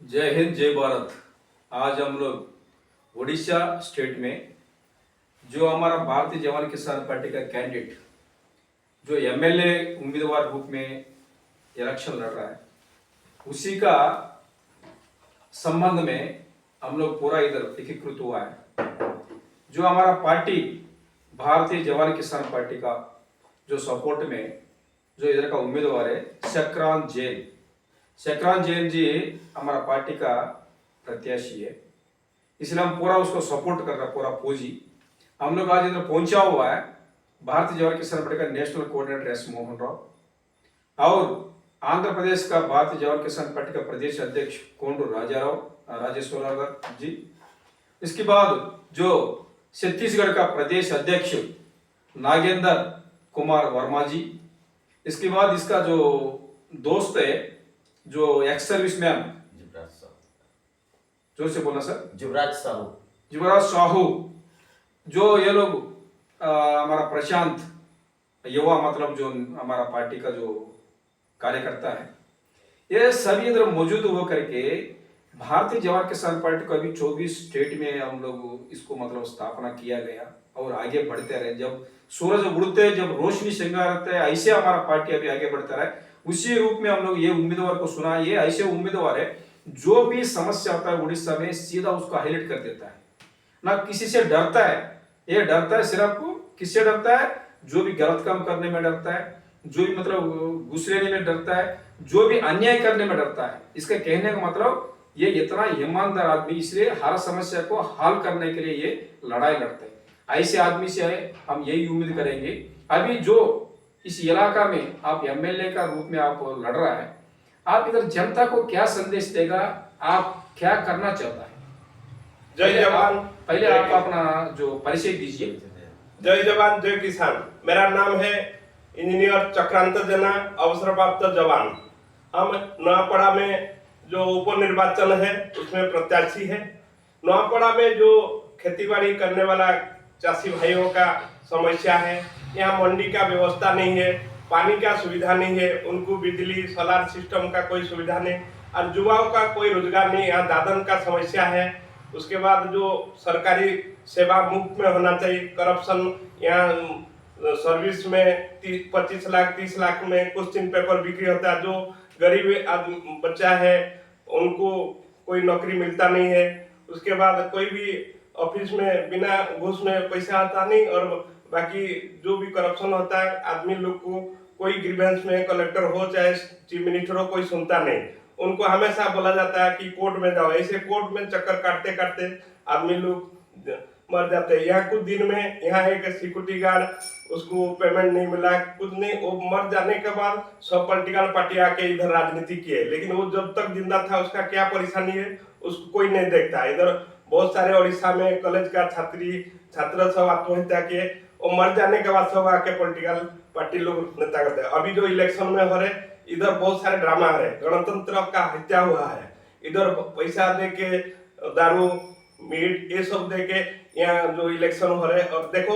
जय हिंद जय भारत। आज हम लोग उड़ीसा स्टेट में जो हमारा भारतीय जवान किसान पार्टी का कैंडिडेट जो एमएलए उम्मीदवार रूप में इलेक्शन लड़ रहा है उसी का संबंध में हम लोग पूरा इधर एकीकृत हुआ है। जो हमारा पार्टी भारतीय जवान किसान पार्टी का जो सपोर्ट में जो इधर का उम्मीदवार है सक्रांत जैन जी हमारा पार्टी का प्रत्याशी है, इसलिए हम पूरा उसको सपोर्ट कर रहे हैं, पूरा फौजी। हम लोग आज इधर पहुंचा हुआ है भारतीय जवान किसान पार्टी का national coordinator S Mohan Rao और आंध्र प्रदेश का भारतीय जवान किसान पार्टी का प्रदेश अध्यक्ष कोंडू राजेश्वरराव जी। इसके बाद जो छत्तीसगढ़ का प्रदेश अध्यक्ष नागेंद्र कुमार वर्मा जी। इसके बाद इसका जो दोस्त है जो एक्स सर्विस मैन युवराज साहू, जोर से बोलना सर, युवराज साहू, जो ये लोग हमारा प्रशांत युवा मतलब जो हमारा पार्टी का जो कार्यकर्ता है, ये सभी इधर मौजूद हो करके भारतीय जवान किसान पार्टी को अभी 24 स्टेट में हम लोग इसको मतलब स्थापना किया गया और आगे बढ़ते रहे। जब सूरज उड़ते जब रोशनी श्रृंगारते है ऐसे हमारा पार्टी अभी आगे बढ़ता रहे। उसी रूप में हम लोग ये उम्मीदवार को सुना। ये ऐसे उम्मीदवार है जो भी समस्या होता है उड़ीसा में सीधा उसको हाईलाइट कर देता है, ना किसी से डरता है। ये डरता है सिर्फ किससे डरता है? जो भी गलत काम करने में डरता है, जो भी मतलब घुस लेने में डरता है, जो भी अन्याय करने में डरता है। इसके कहने का मतलब ये इतना ईमानदार आदमी, इसलिए हर समस्या को हल करने के लिए ये लड़ाई लड़ते हैं। ऐसे आदमी से हम यही उम्मीद करेंगे। अभी जो इस इलाका में आप एमएलए का रूप में आप लड़ रहा है, आप इधर जनता को क्या संदेश देगा, आप क्या करना चाहता है? जय जवान। पहले आप अपना जो परिचय दीजिए। जय जवान जय किसान। मेरा नाम है इंजीनियर चक्रांत जना, अवसर प्राप्त जवान। हम नवापड़ा में जो उप निर्वाचन है उसमें प्रत्याशी है। नवापड़ा में जो खेतीबाड़ी करने वाला चाषी भाइयों का समस्या है, यहाँ मंडी का व्यवस्था नहीं है, पानी का सुविधा नहीं है, उनको बिजली सोलर सिस्टम का कोई सुविधा नहीं, और युवाओं का कोई रोजगार नहीं। यहाँ दादन का समस्या है। उसके बाद जो सरकारी सेवा मुफ्त में होना चाहिए, करप्शन, यहाँ सर्विस में 25 लाख 30 लाख में क्वेश्चन पेपर बिक्री होता है। जो गरीब बच्चा है उनको कोई नौकरी मिलता नहीं है। उसके बाद कोई भी ऑफिस में बिना घूस में पैसा आता नहीं, और बाकी जो भी करप्शन होता है आदमी लोग को कोई ग्रीवेंस में कलेक्टर हो चाहे चीफ मिनिस्टर हो कोई सुनता नहीं। उनको हमेशा बोला जाता है कि कोर्ट में जाओ। ऐसे कोर्ट में चक्कर काटते काटते आदमी लोग मर जाते हैं। यहाँ कुछ दिन में यहाँ एक सिक्योरिटी गार्ड उसको पेमेंट नहीं मिला, कुछ नहीं, वो मर जाने के बाद सब पॉलिटिकल पार्टी आके इधर राजनीति किए, लेकिन वो जब तक जिंदा था उसका क्या परेशानी है उसको कोई नहीं देखता। इधर बहुत सारे उड़ीसा में कॉलेज का छात्र सब आत्महत्या किए, वो मर जाने के बाद सब आके पॉलिटिकल पार्टी लोग नेता करते हैं। अभी जो इलेक्शन में हो रहे इधर बहुत सारे ड्रामा है, गणतंत्र का हत्या हुआ है। इधर पैसा दे के दारू मीट ये सब दे के यहाँ जो इलेक्शन हो रहे, और देखो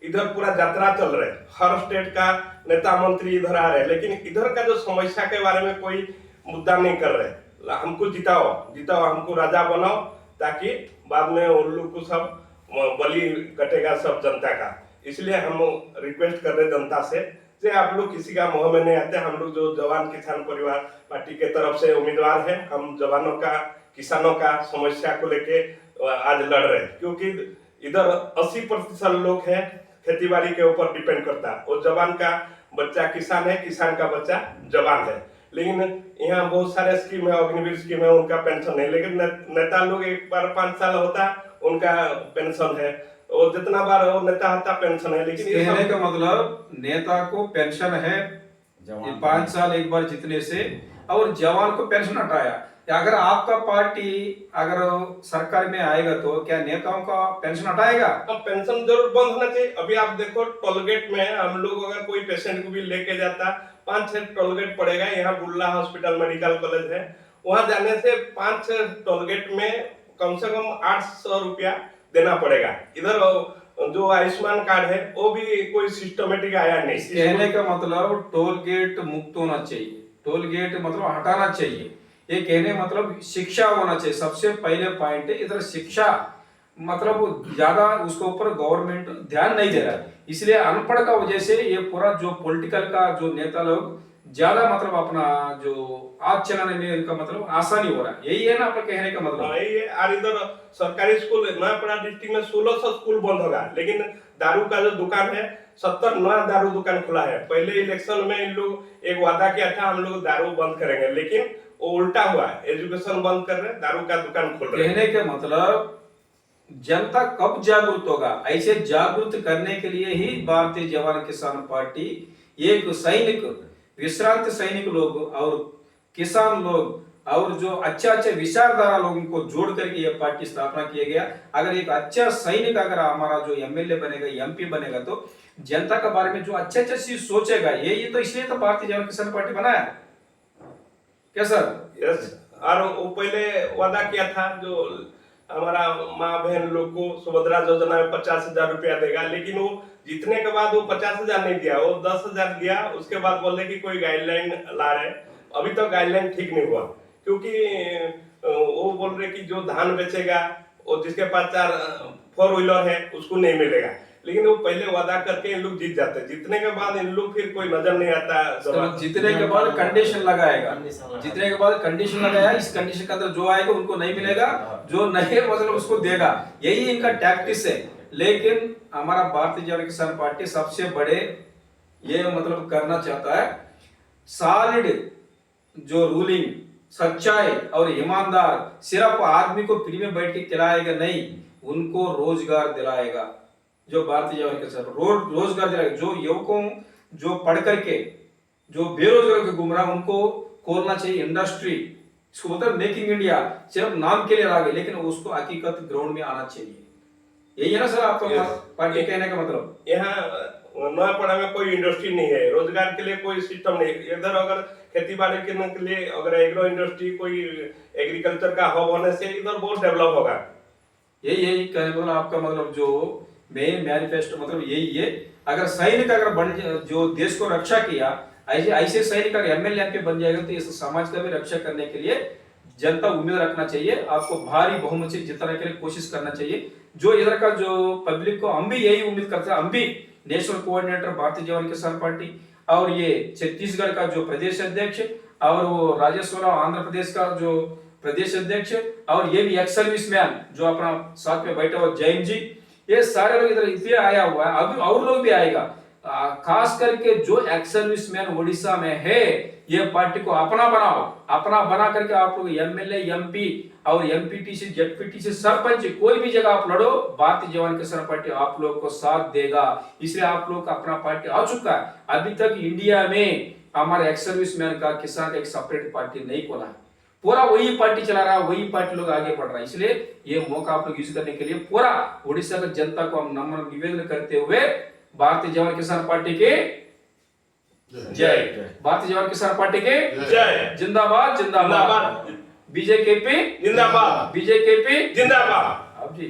इधर पूरा यात्रा चल रहे, हर स्टेट का नेता मंत्री इधर आ रहे, लेकिन इधर का जो समस्या के बारे में कोई मुद्दा नहीं कर रहे। हमको जिताओ, हमको राजा बनाओ, ताकि बाद में उन लोग को सब बलि कटेगा सब जनता का। इसलिए हम रिक्वेस्ट कर रहे जनता से आप लोग किसी का मुंह में नहीं आते। हम लोग जो जवान किसान परिवार पार्टी के तरफ से उम्मीदवार हैं, हम जवानों का किसानों का समस्या को लेके आज लड़ रहे हैं, क्योंकि इधर 80% लोग हैं खेतीबाड़ी के ऊपर डिपेंड करता है। वो जवान का बच्चा किसान है, किसान का बच्चा जवान है। लेकिन यहाँ बहुत सारे स्कीम है, अग्निवीर स्कीम है, उनका पेंशन है, लेकिन नेता लोग एक बार 5 साल होता उनका पेंशन है, और जितना बार वो नेता होता पेंशन है। लेकिन कहने का मतलब नेता को पेंशन है 5 साल एक बार जीतने से, और जवान को पेंशन हटाया। अगर आपका पार्टी अगर सरकार में आएगा तो क्या नेताओं का पेंशन हटाएगा? अब पेंशन जरूर बंद होना चाहिए। अभी आप देखो टोलगेट में हम लोग अगर कोई पेशेंट को भी लेके जाता 5-6 टोलगेट पड़ेगा। यहाँ बुल्ला हॉस्पिटल मेडिकल कॉलेज है, वहां जाने से 5-6 टोलगेट में कम से कम 800 रुपया देना पड़ेगा। इधर जो आयुष्मान कार्ड है वो भी कोई सिस्टमेटिक आया नहीं। कहने का मतलब टोल गेट मुक्त होना चाहिए, टोल गेट मतलब हटाना चाहिए। ये कहने मतलब शिक्षा होना चाहिए, सबसे पहले पॉइंट है इधर शिक्षा, मतलब ज्यादा उसके ऊपर गवर्नमेंट ध्यान नहीं दे रहा है, इसलिए अनपढ़ का वजह से ये पूरा जो पॉलिटिकल का जो नेता लोग ज्यादा मतलब अपना जो आज चलाने में इनका मतलब आसानी हो रहा है, यही है ना आपका कहने का मतलब। हाँ, ये और इधर सरकारी स्कूल नयापड़ा डिस्ट्रिक्ट में 1600 स्कूल बंद होगा, लेकिन दारू का जो दुकान है 70 नया दारू दुकान खुला है। पहले इलेक्शन में इन लोग एक वादा किया था हम लोग दारू बंद करेंगे, लेकिन वो उल्टा हुआ, एजुकेशन बंद कर रहे, दारू का दुकान खोल रहे। कहने का मतलब जनता कब जागरूक होगा, ऐसे जागरूक करने के लिए ही भारतीय जवान किसान पार्टी एक सैनिक, विश्रांत सैनिक लोग और किसान लोग और जो अच्छा विचारधारा लोगों को जोड़ करके ये पार्टी स्थापना किया गया। अगर एक अच्छा सैनिक अगर हमारा जो एमएलए बनेगा, एमपी बनेगा, तो जनता के बारे में जो अच्छा चीज सोचेगा, ये तो इसलिए तो भारतीय जवान किसान पार्टी बनाया क्या सर? यस, और वो पहले वादा किया था जो हमारा माँ बहन लोग को सुभद्रा योजना में 50,000 रुपया देगा, लेकिन वो जीतने के बाद वो 50,000 नहीं दिया, वो 10,000 दिया। उसके बाद बोले कि कोई गाइडलाइन ला रहे, अभी तक गाइडलाइन ठीक नहीं हुआ, क्योंकि वो बोल रहे कि जो धान बेचेगा वो जिसके पास 4 व्हीलर है उसको नहीं मिलेगा, लेकिन वो पहले वादा करके इन लोग जीत जाते, जीतने के बाद इन लोग फिर कोई नजर नहीं आता। जीतने के बाद कंडीशन लगाएगा, जीतने के बाद कंडीशन लगाया, इस कंडीशन के अंदर जो आएगा उनको नहीं मिलेगा, जो नहीं मतलब उसको देगा, यही इनका टैक्टिक्स है। लेकिन हमारा भारतीय जनता किसान पार्टी सबसे बड़े ये मतलब करना चाहता है, सॉलिड जो रूलिंग, सच्चाई और ईमानदार, सिर्फ आदमी को फ्री में बैठ के खिलाएगा नहीं, उनको रोजगार दिलाएगा। जो भारतीय जवान किसान रोजगार दिलाएगा, जो युवकों जो पढ़ करके जो बेरोजगार के घूम रहा, उनको खोलना चाहिए इंडस्ट्री, इसको मतलब मेकिंग इंडिया सिर्फ नाम के लिए आ गए, लेकिन उसको हकीकत ग्राउंड में आना चाहिए। यही है ना सर आपका पार्टी कहने का मतलब? यहाँ नयापड़ा में कोई इंडस्ट्री नहीं है, रोजगार के लिए कोई सिस्टम नहीं। इधर अगर खेती बाड़ी के लिए अगर एग्रो इंडस्ट्री, कोई एग्रीकल्चर का हब होने से इधर बहुत डेवलप होगा। यही कहने मतलब आपका मतलब जो मेन मैनिफेस्टो मतलब यही है। अगर सैनिक अगर बन जो देश को रक्षा किया, ऐसे सैनिक अगर एमएलए एमपी बन जाएगा तो इस समाज का भी रक्षा करने के लिए जनता उम्मीद रखना चाहिए, आपको भारी बहुमत से जिताने के लिए कोशिश करना चाहिए। जो इधर का जो पब्लिक को हम भी यही उम्मीद करते हैं, हम भी नेशनल कोऑर्डिनेटर भारतीय जवान किसान पार्टी और ये छत्तीसगढ़ का जो प्रदेश अध्यक्ष और वो राजस्थान और आंध्र प्रदेश का जो प्रदेश अध्यक्ष और ये भी एक्स सर्विसमैन जो अपना साथ में बैठा हुआ जैन जी, ये सारे लोग इधर इसलिए आया हुआ है, अभी और लोग भी आएगा। खास करके जो एक्स सर्विसमैन उड़ीसा में है, ये पार्टी को अपना बनाओ, अपना बना करके आप लोग एमएलए, एमपी और एमपीटीसी, जेडपीटीसी, सरपंच कोई भी जगह आप लड़ो, भारतीय जवान किसान पार्टी आप लोग को साथ देगा। इसलिए आप लोग का अपना पार्टी आ चुका है। अभी तक इंडिया में हमारे एक्स सर्विसमैन का, किसान का एक सेपरेट पार्टी नहीं खोला है, पूरा वही पार्टी चला रहा है, वही पार्टी लोग आगे बढ़ रहा है। इसलिए ये मौका आप लोग यूज करने के लिए पूरा उड़ीसा की जनता को हम नम्र निवेदन करते हुए भारतीय जवान किसान पार्टी के जय, भारतीय जवान किसान पार्टी के जय, जिंदाबाद जिंदाबाद, बीजेकेपी जिंदाबाद, बीजेकेपी जिंदाबाद। अब जी